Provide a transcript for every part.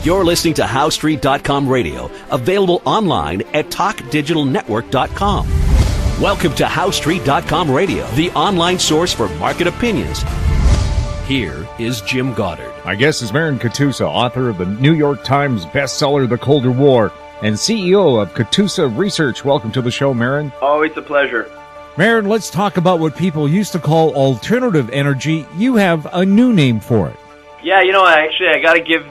You're listening to HowStreet.com radio, available online at TalkDigitalNetwork.com. Welcome to HowStreet.com radio, the online source for market opinions. Here is Jim Goddard. Our guest is Marin Katusa, author of the New York Times bestseller, The Colder War, and CEO of Katusa Research. Welcome to the show, Marin. Always a pleasure. Marin, let's talk about what people used to call alternative energy. You have a new name for it. Yeah, I got to give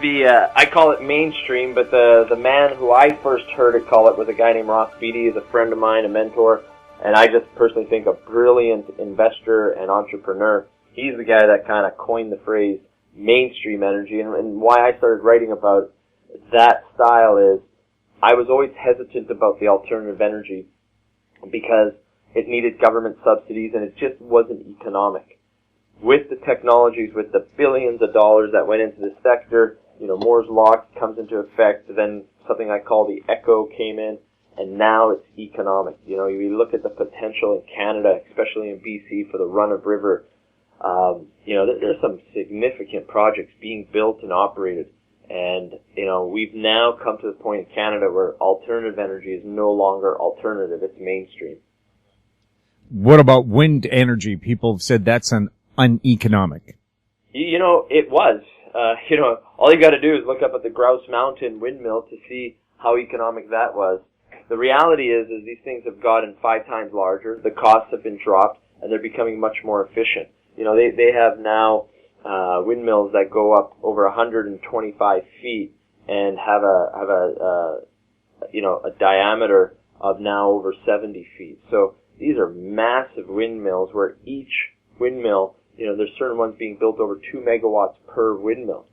I call it mainstream, but the man who I first heard it call it was a guy named Ross Beatty. He's a friend of mine, a mentor, and I just personally think a brilliant investor and entrepreneur. He's the guy that kind of coined the phrase mainstream energy, and why I started writing about that style is I was always hesitant about the alternative energy because it needed government subsidies and it just wasn't economic. With the technologies, with the billions of dollars that went into the sector, Moore's Law comes into effect, then something I call the echo came in, and now it's economic. You look at the potential in Canada, especially in BC, for the run-of-river. There's some significant projects being built and operated. And, we've now come to the point in Canada where alternative energy is no longer alternative, it's mainstream. What about wind energy? People have said that's uneconomic. It was. All you got to do is look up at the Grouse Mountain windmill to see how economic that was. The reality is these things have gotten 5 times larger. The costs have been dropped, and they're becoming much more efficient. They have now windmills that go up over 125 feet and have a diameter of now over 70 feet. So these are massive windmills where each windmill, there's certain ones being built over 2 megawatts per windmill.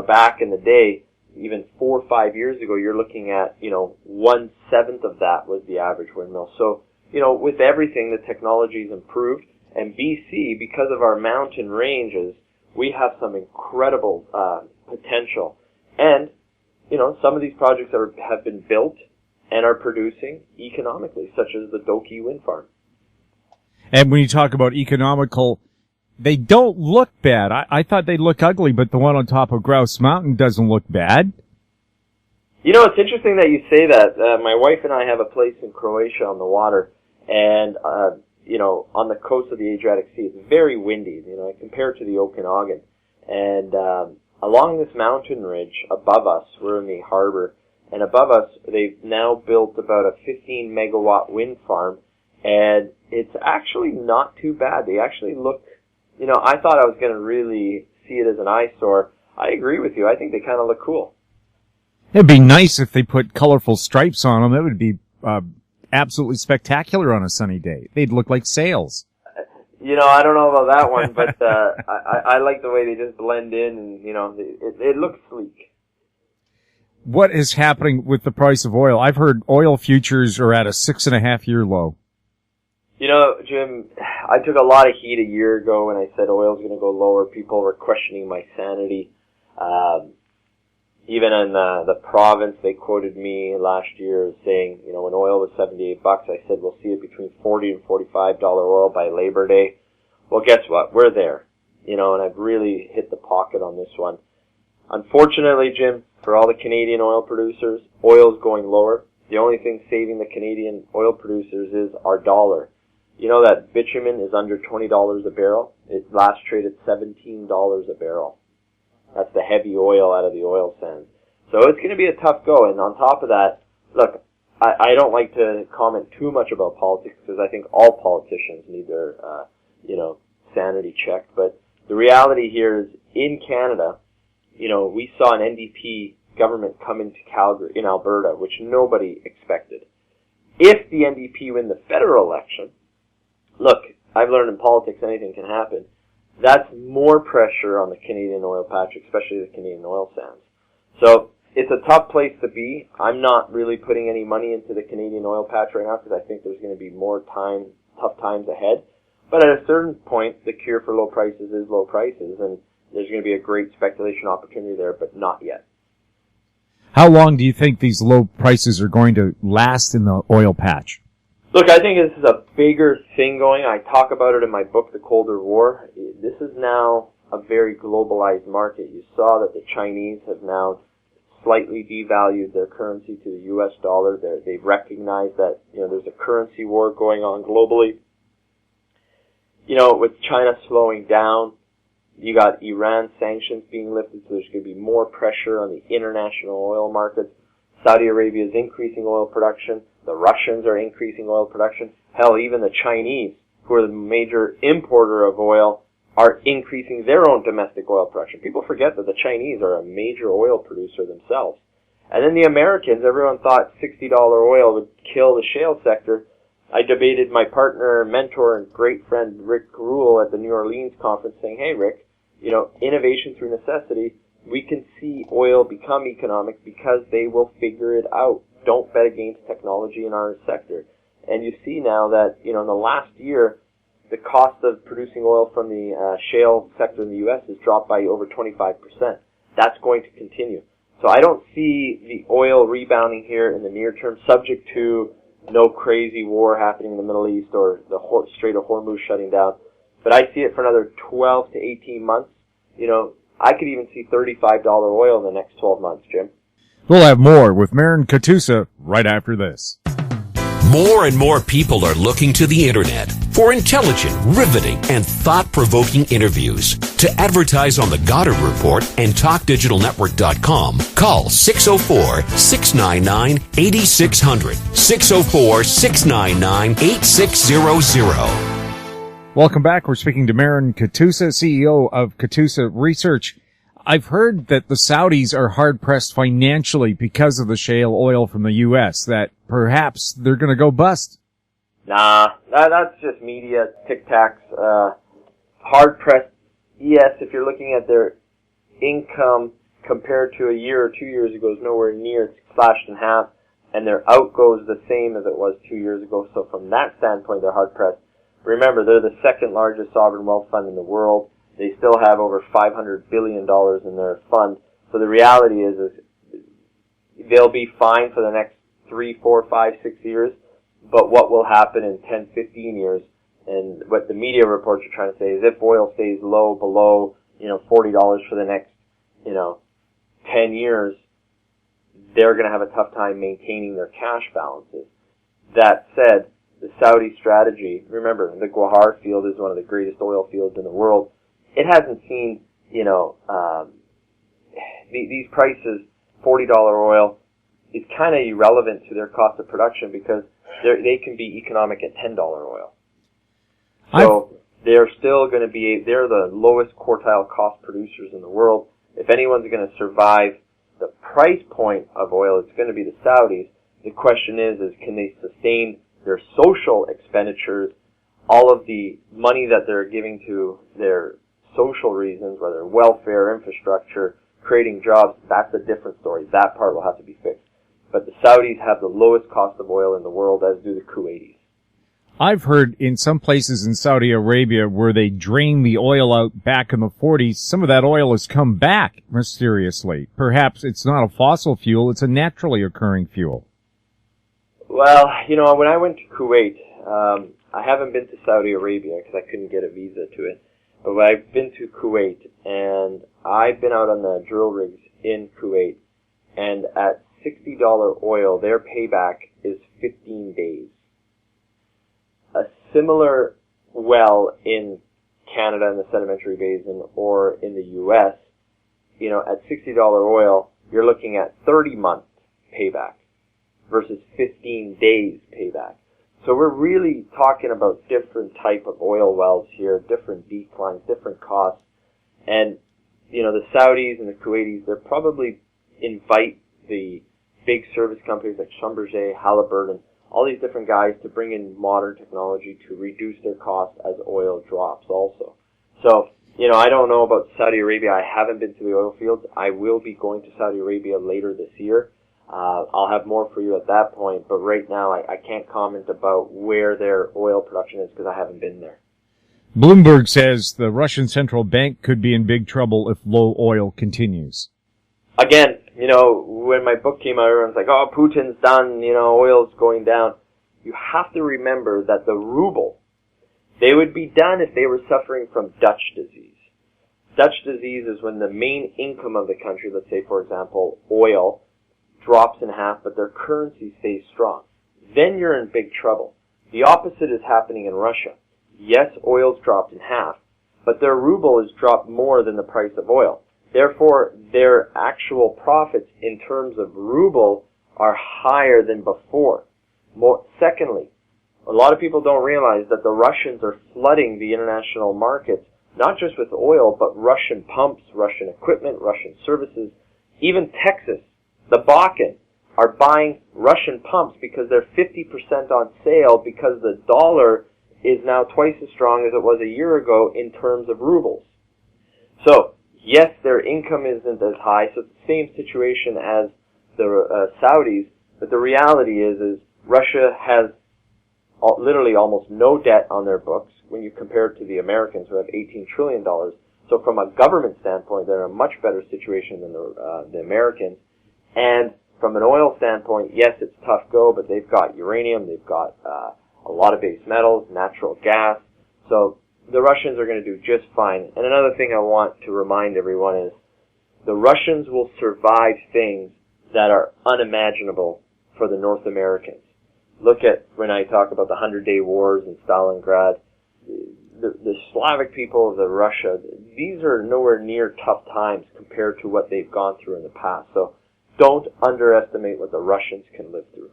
Back in the day, even 4 or 5 years ago, you're looking at, 1/7 of that was the average windmill. So, with everything, the technology's improved. And BC, because of our mountain ranges, we have some incredible potential. And, some of these projects have been built and are producing economically, such as the Dokey wind farm. And when you talk about economical, they don't look bad. I thought they'd look ugly, but the one on top of Grouse Mountain doesn't look bad. It's interesting that you say that. My wife and I have a place in Croatia on the water, and on the coast of the Adriatic Sea. It's very windy, I compare it to the Okanagan. And along this mountain ridge above us, we're in the harbor, and above us, they've now built about a 15 megawatt wind farm, and it's actually not too bad. They actually look, I thought I was going to really see it as an eyesore. I agree with you. I think they kind of look cool. It'd be nice if they put colorful stripes on them. It would be absolutely spectacular on a sunny day. They'd look like sails. I don't know about that one, but I like the way they just blend in, and it looks sleek. What is happening with the price of oil? I've heard oil futures are at a 6.5-year low. Jim, I took a lot of heat a year ago when I said oil's going to go lower. People were questioning my sanity. Even in the province, they quoted me last year saying, when oil was $78, I said we'll see it between $40 and $45 oil by Labor Day. Well, guess what? We're there. And I've really hit the pocket on this one. Unfortunately, Jim, for all the Canadian oil producers, oil's going lower. The only thing saving the Canadian oil producers is our dollar. That bitumen is under $20 a barrel. It last traded $17 a barrel. That's the heavy oil out of the oil sands. So it's going to be a tough go. And on top of that, look, I don't like to comment too much about politics because I think all politicians need their, sanity checked. But the reality here is in Canada, we saw an NDP government come into Calgary, in Alberta, which nobody expected. If the NDP win the federal election, look, I've learned in politics anything can happen. That's more pressure on the Canadian oil patch, especially the Canadian oil sands. So it's a tough place to be. I'm not really putting any money into the Canadian oil patch right now because I think there's going to be more tough times ahead. But at a certain point, the cure for low prices is low prices, and there's going to be a great speculation opportunity there, but not yet. How long do you think these low prices are going to last in the oil patch? Look, I think this is a bigger thing going. I talk about it in my book, The Colder War. This is now a very globalized market. You saw that the Chinese have now slightly devalued their currency to the U.S. dollar. They've recognized that, there's a currency war going on globally. With China slowing down, you got Iran sanctions being lifted, so there's going to be more pressure on the international oil markets. Saudi Arabia is increasing oil production. The Russians are increasing oil production. Hell, even the Chinese, who are the major importer of oil, are increasing their own domestic oil production. People forget that the Chinese are a major oil producer themselves. And then the Americans, everyone thought $60 oil would kill the shale sector. I debated my partner, mentor, and great friend Rick Rule at the New Orleans conference saying, hey Rick, innovation through necessity, we can see oil become economic because they will figure it out. Don't bet against technology in our sector. And you see now that, in the last year, the cost of producing oil from the shale sector in the U.S. has dropped by over 25%. That's going to continue. So I don't see the oil rebounding here in the near term, subject to no crazy war happening in the Middle East or the Strait of Hormuz shutting down. But I see it for another 12 to 18 months. I could even see $35 oil in the next 12 months, Jim. We'll have more with Marin Katusa right after this. More and more people are looking to the internet for intelligent, riveting, and thought-provoking interviews. To advertise on the Goddard Report and TalkDigitalNetwork.com, call 604-699-8600, 604-699-8600. Welcome back. We're speaking to Marin Katusa, CEO of Katusa Research. I've heard that the Saudis are hard-pressed financially because of the shale oil from the U.S., that perhaps they're going to go bust. Nah, that's just media, tic-tacs. Hard-pressed, yes, if you're looking at their income compared to a year or 2 years ago, is nowhere near. It's slashed in half, and their outgo is the same as it was 2 years ago. So from that standpoint, they're hard-pressed. Remember, they're the second largest sovereign wealth fund in the world. They still have over $500 billion in their fund. So the reality is they'll be fine for the next 3, 4, 5, 6 years. But what will happen in 10, 15 years, and what the media reports are trying to say is if oil stays low, below, $40 for the next, 10 years, they're going to have a tough time maintaining their cash balances. That said, the Saudi strategy, remember, the Guahar field is one of the greatest oil fields in the world. It hasn't seen, these prices, $40 oil, is kind of irrelevant to their cost of production because they can be economic at $10 oil. So they're still going to be, they're the lowest quartile cost producers in the world. If anyone's going to survive the price point of oil, it's going to be the Saudis. The question is can they sustain their social expenditures, all of the money that they're giving to their social reasons, whether welfare, infrastructure, creating jobs, that's a different story. That part will have to be fixed. But the Saudis have the lowest cost of oil in the world, as do the Kuwaitis. I've heard in some places in Saudi Arabia where they drain the oil out back in the 40s, some of that oil has come back mysteriously. Perhaps it's not a fossil fuel, it's a naturally occurring fuel. Well, when I went to Kuwait, I haven't been to Saudi Arabia because I couldn't get a visa to it. But I've been to Kuwait, and I've been out on the drill rigs in Kuwait, and at $60 oil, their payback is 15 days. A similar well in Canada in the Sedimentary Basin or in the U.S., at $60 oil, you're looking at 30-month payback versus 15 days payback. So we're really talking about different type of oil wells here, different declines, different costs. And, the Saudis and the Kuwaitis, they'll probably invite the big service companies like Schlumberger, Halliburton, all these different guys to bring in modern technology to reduce their costs as oil drops also. So, I don't know about Saudi Arabia. I haven't been to the oil fields. I will be going to Saudi Arabia later this year. I'll have more for you at that point, but right now I can't comment about where their oil production is because I haven't been there. Bloomberg says the Russian central bank could be in big trouble if low oil continues. Again, when my book came out, everyone's like, oh, Putin's done, oil's going down. You have to remember that the ruble, they would be done if they were suffering from Dutch disease. Dutch disease is when the main income of the country, let's say, for example, oil, drops in half, but their currency stays strong. Then you're in big trouble. The opposite is happening in Russia. Yes, oil's dropped in half, but their ruble has dropped more than the price of oil. Therefore, their actual profits in terms of ruble are higher than before. Secondly, a lot of people don't realize that the Russians are flooding the international markets, not just with oil, but Russian pumps, Russian equipment, Russian services. Even Texas, the Bakken, are buying Russian pumps because they're 50% on sale because the dollar is now twice as strong as it was a year ago in terms of rubles. So, yes, their income isn't as high, so it's the same situation as the Saudis, but the reality is Russia has literally almost no debt on their books when you compare it to the Americans who have $18 trillion. So from a government standpoint, they're in a much better situation than the Americans. And from an oil standpoint, yes, it's tough go, but they've got uranium, they've got a lot of base metals, natural gas. So the Russians are going to do just fine. And another thing I want to remind everyone is the Russians will survive things that are unimaginable for the North Americans. Look at when I talk about the 100-Day Wars in Stalingrad, the Slavic people of Russia, these are nowhere near tough times compared to what they've gone through in the past. So don't underestimate what the Russians can live through.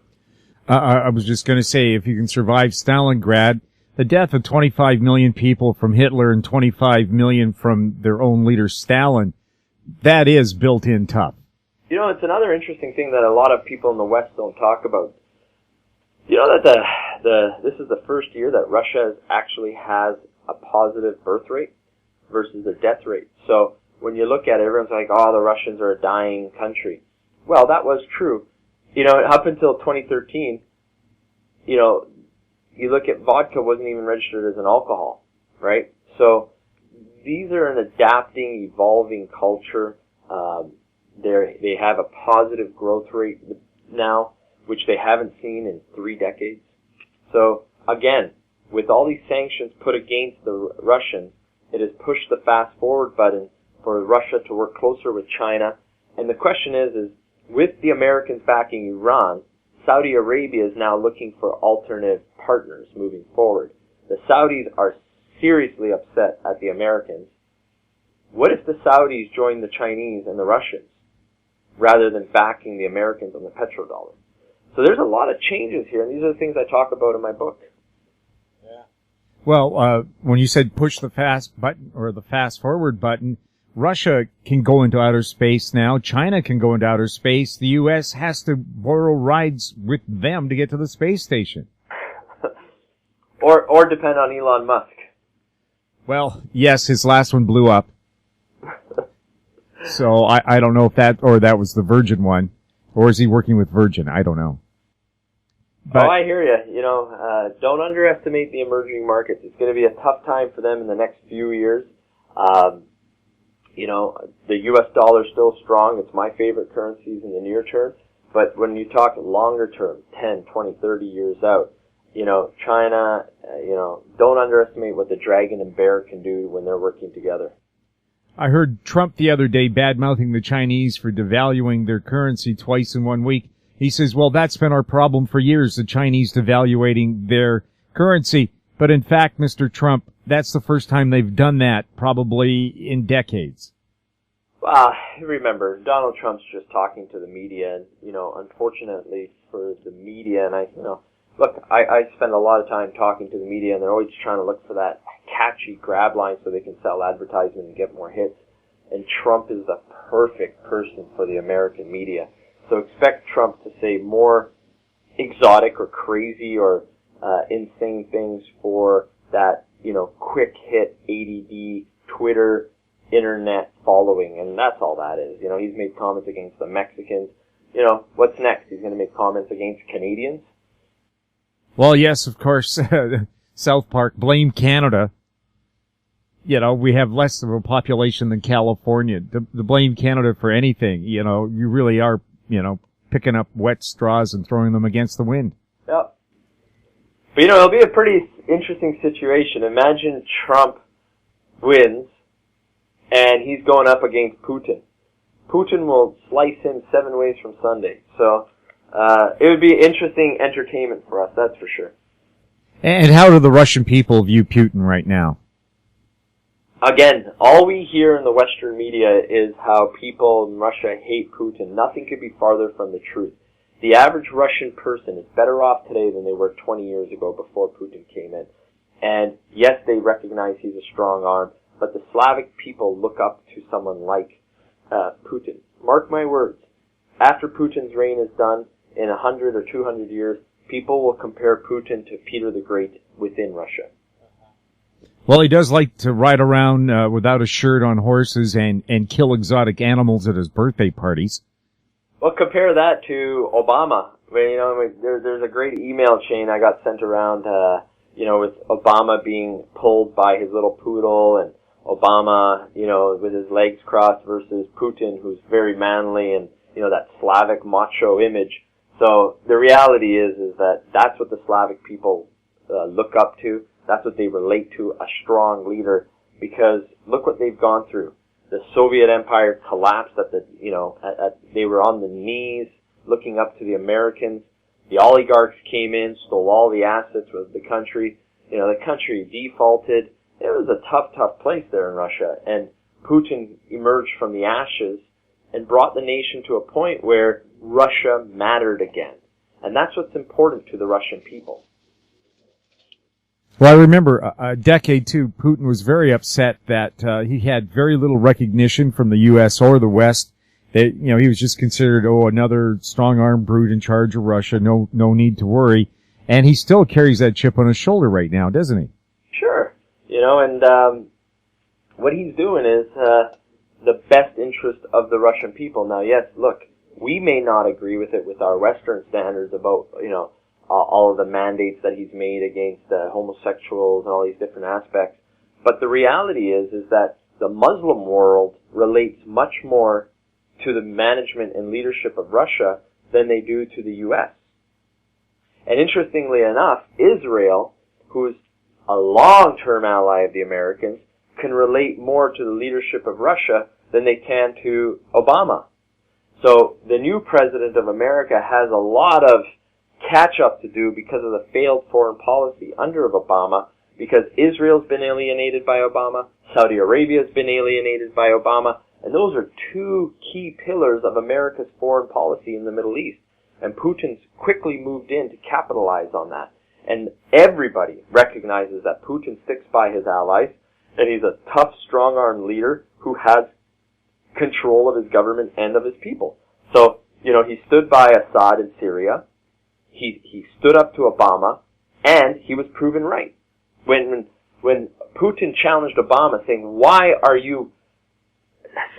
I was just going to say, if you can survive Stalingrad, the death of 25 million people from Hitler and 25 million from their own leader Stalin, that is built-in tough. You know, it's another interesting thing that a lot of people in the West don't talk about. You know that this is the first year that Russia actually has a positive birth rate versus their death rate. So when you look at it, everyone's like, oh, the Russians are a dying country. Well, that was true. You know, up until 2013, you know, you look at vodka wasn't even registered as an alcohol, right? So these are an adapting, evolving culture. They have a positive growth rate now, which they haven't seen in 3 decades. So again, with all these sanctions put against the Russians, it has pushed the fast forward button for Russia to work closer with China. And the question is with the Americans backing Iran, Saudi Arabia is now looking for alternative partners moving forward. The Saudis are seriously upset at the Americans. What if the Saudis join the Chinese and the Russians rather than backing the Americans on the petrodollar? So there's a lot of changes here, and these are the things I talk about in my book. Yeah. Well, when you said push the fast button or the fast forward button, Russia can go into outer space now. China can go into outer space. The U.S. has to borrow rides with them to get to the space station. or depend on Elon Musk. Well, yes, his last one blew up. So I don't know if that was the Virgin one, or is he working with Virgin? I don't know. But, I hear you. You know, don't underestimate the emerging markets. It's going to be a tough time for them in the next few years. You know, the U.S. dollar is still strong. It's my favorite currencies in the near term. But when you talk longer term, 10, 20, 30 years out, you know, China, you know, don't underestimate what the dragon and bear can do when they're working together. I heard Trump the other day bad-mouthing the Chinese for devaluing their currency twice in 1 week. He says, well, that's been our problem for years, the Chinese devaluating their currency. But in fact, Mr. Trump, that's the first time they've done that probably in decades. Well, remember, Donald Trump's just talking to the media, and, you know, unfortunately for the media, and I spend a lot of time talking to the media, and they're always trying to look for that catchy grab line so they can sell advertisement and get more hits. And Trump is the perfect person for the American media. So expect Trump to say more exotic or crazy or insane things for that, you know, quick hit ADD Twitter internet following, and that's all that is. You know, he's made comments against the Mexicans. You know, what's next? He's going to make comments against Canadians? Well, yes, of course. South Park, blame Canada. You know, we have less of a population than California. To blame Canada for anything, you know, you really are, you know, picking up wet straws and throwing them against the wind. Yep. But, you know, it'll be a pretty interesting situation. Imagine Trump wins, and he's going up against Putin. Putin will slice him 7 ways from Sunday. So it would be interesting entertainment for us, that's for sure. And how do the Russian people view Putin right now? Again, all we hear in the Western media is how people in Russia hate Putin. Nothing could be farther from the truth. The average Russian person is better off today than they were 20 years ago before Putin came in. And yes, they recognize he's a strong arm, but the Slavic people look up to someone like Putin. Mark my words, after Putin's reign is done, in 100 or 200 years, people will compare Putin to Peter the Great within Russia. Well, he does like to ride around without a shirt on horses and kill exotic animals at his birthday parties. Well, compare that to Obama. There's a great email chain I got sent around, with Obama being pulled by his little poodle, and Obama, with his legs crossed, versus Putin, who's very manly and, that Slavic macho image. So the reality is that that's what the Slavic people look up to. That's what they relate to, a strong leader, because look what they've gone through. The Soviet Empire collapsed they were on the knees looking up to the Americans. The oligarchs came in, stole all the assets of the country. The country defaulted. It was a tough place there in Russia. And Putin emerged from the ashes and brought the nation to a point where Russia mattered again. And that's what's important to the Russian people. Well, I remember a decade too, Putin was very upset that he had very little recognition from the U.S. or the West. He was just considered, another strong-armed brute in charge of Russia, no need to worry. And he still carries that chip on his shoulder right now, doesn't he? Sure. And what he's doing is the best interest of the Russian people. Now, yes, look, we may not agree with it with our Western standards about, all of the mandates that he's made against homosexuals and all these different aspects. But the reality is that the Muslim world relates much more to the management and leadership of Russia than they do to the U.S. And interestingly enough, Israel, who's a long-term ally of the Americans, can relate more to the leadership of Russia than they can to Obama. So the new president of America has a lot of catch-up to do because of the failed foreign policy under Obama, because Israel's been alienated by Obama, Saudi Arabia's been alienated by Obama, and those are two key pillars of America's foreign policy in the Middle East. And Putin's quickly moved in to capitalize on that. And everybody recognizes that Putin sticks by his allies, and he's a tough, strong-armed leader who has control of his government and of his people. So, he stood by Assad in Syria. He stood up to Obama, and he was proven right. When Putin challenged Obama, saying, "Why are you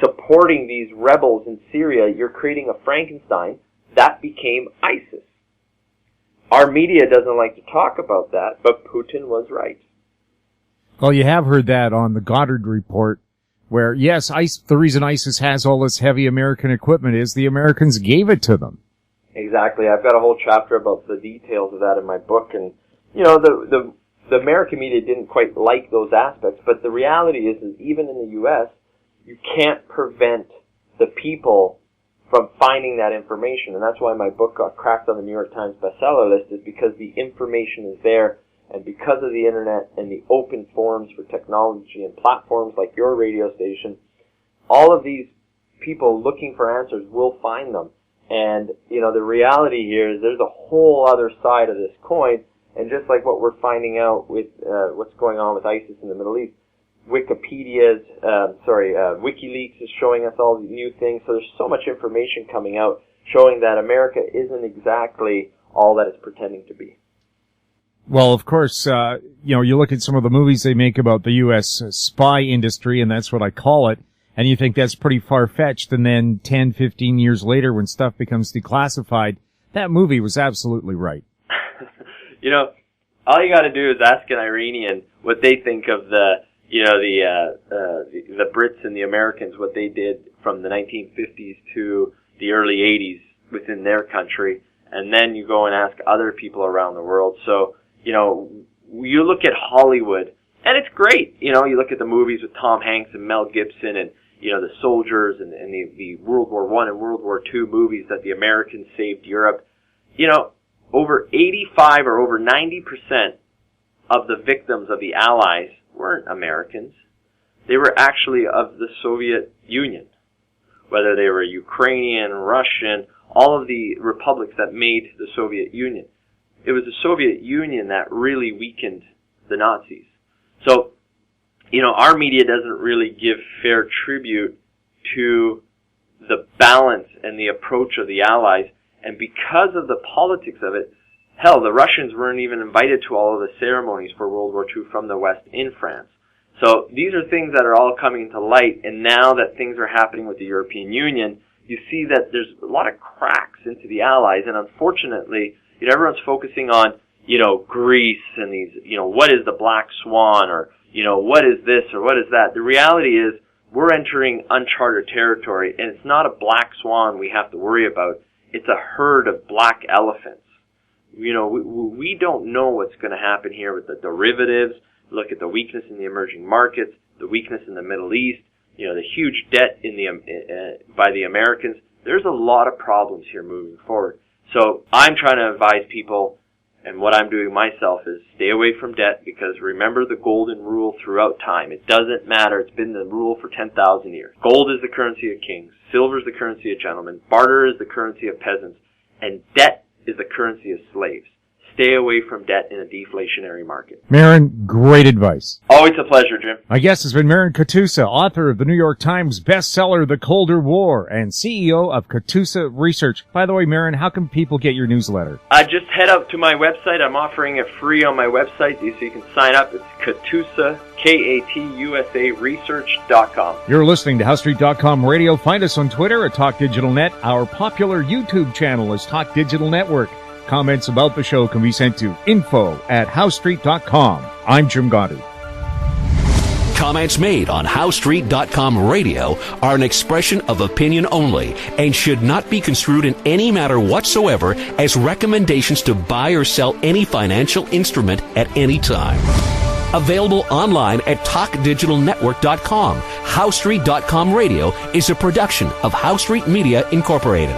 supporting these rebels in Syria? You're creating a Frankenstein," that became ISIS. Our media doesn't like to talk about that, but Putin was right. Well, you have heard that on the Goddard Report, where, yes, the reason ISIS has all this heavy American equipment is the Americans gave it to them. Exactly. I've got a whole chapter about the details of that in my book, and the American media didn't quite like those aspects, but the reality is even in the U.S., you can't prevent the people from finding that information, and that's why my book got cracked on the New York Times bestseller list, is because the information is there, and because of the internet and the open forums for technology and platforms like your radio station, all of these people looking for answers will find them. And, the reality here is there's a whole other side of this coin, and just like what we're finding out with what's going on with ISIS in the Middle East, WikiLeaks is showing us all these new things, so there's so much information coming out showing that America isn't exactly all that it's pretending to be. Well, of course, you look at some of the movies they make about the U.S. spy industry, and that's what I call it, and you think that's pretty far-fetched, and then 10, 15 years later when stuff becomes declassified, that movie was absolutely right. All you gotta do is ask an Iranian what they think of the Brits and the Americans, what they did from the 1950s to the early 80s within their country, and then you go and ask other people around the world. So, you look at Hollywood And it's great. You look at the movies with Tom Hanks and Mel Gibson and, the soldiers and the World War I and World War II movies that the Americans saved Europe. Over 85 or over 90% of the victims of the Allies weren't Americans. They were actually of the Soviet Union. Whether they were Ukrainian, Russian, all of the republics that made the Soviet Union. It was the Soviet Union that really weakened the Nazis. So, our media doesn't really give fair tribute to the balance and the approach of the Allies. And because of the politics of it, hell, the Russians weren't even invited to all of the ceremonies for World War II from the West in France. So these are things that are all coming to light, and now that things are happening with the European Union, you see that there's a lot of cracks into the Allies, and unfortunately, everyone's focusing on, Greece and these, what is the Black Swan, or, what is this or what is that. The reality is we're entering uncharted territory, and it's not a black swan we have to worry about. It's a herd of black elephants. We don't know what's going to happen here with the derivatives. Look at the weakness in the emerging markets, the weakness in the Middle East, the huge debt by the Americans. There's a lot of problems here moving forward. So I'm trying to advise people, and what I'm doing myself is stay away from debt, because remember the golden rule throughout time. It doesn't matter. It's been the rule for 10,000 years. Gold is the currency of kings. Silver is the currency of gentlemen. Barter is the currency of peasants. And debt is the currency of slaves. Stay away from debt in a deflationary market. Marin, great advice. Always a pleasure, Jim. My guest has been Marin Katusa, author of the New York Times bestseller, The Colder War, and CEO of Katusa Research. By the way, Marin, how can people get your newsletter? Just head up to my website. I'm offering it free on my website, so you can sign up. It's Katusa, Katusa Research.com. You're listening to HowStreet.com Radio. Find us on Twitter at Talk Digital Net. Our popular YouTube channel is Talk Digital Network. Comments about the show can be sent to info@howstreet.com. I'm Jim Goddard. Comments made on HowStreet.com Radio are an expression of opinion only and should not be construed in any matter whatsoever as recommendations to buy or sell any financial instrument at any time. Available online at TalkDigitalNetwork.com. HowStreet.com Radio is a production of HowStreet Media Incorporated.